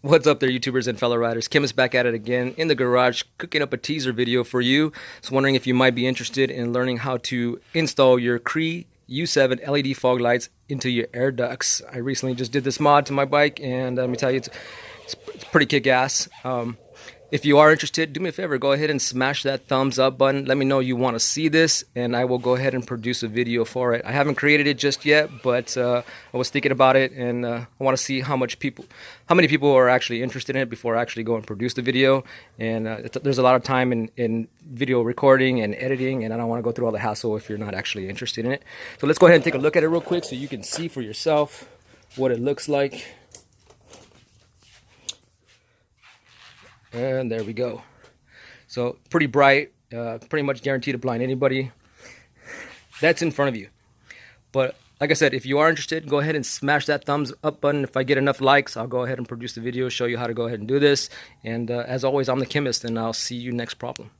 What's up there, YouTubers and fellow riders? Kim is back at it again in the garage, cooking up a teaser video for you. So wondering if you might be interested in learning how to install your Cree U7 LED fog lights into your air ducts. I recently just did this mod to my bike, and let me tell you, it's pretty kick-ass. If you are interested, do me a favor, go ahead and smash that thumbs up button. Let me know you want to see this, and I will go ahead and produce a video for it. I haven't created it just yet, but I was thinking about it, and I want to see how many people are actually interested in it before I actually go and produce the video. And there's a lot of time in video recording and editing, and I don't want to go through all the hassle if you're not actually interested in it. So let's go ahead and take a look at it real quick so you can see for yourself what it looks like. And there we go. So pretty bright, pretty much guaranteed to blind anybody that's in front of you. But like I said, if you are interested, go ahead and smash that thumbs up button. If I get enough likes, I'll go ahead and produce the video, show you how to go ahead and do this. And as always, I'm the chemist, and I'll see you next problem.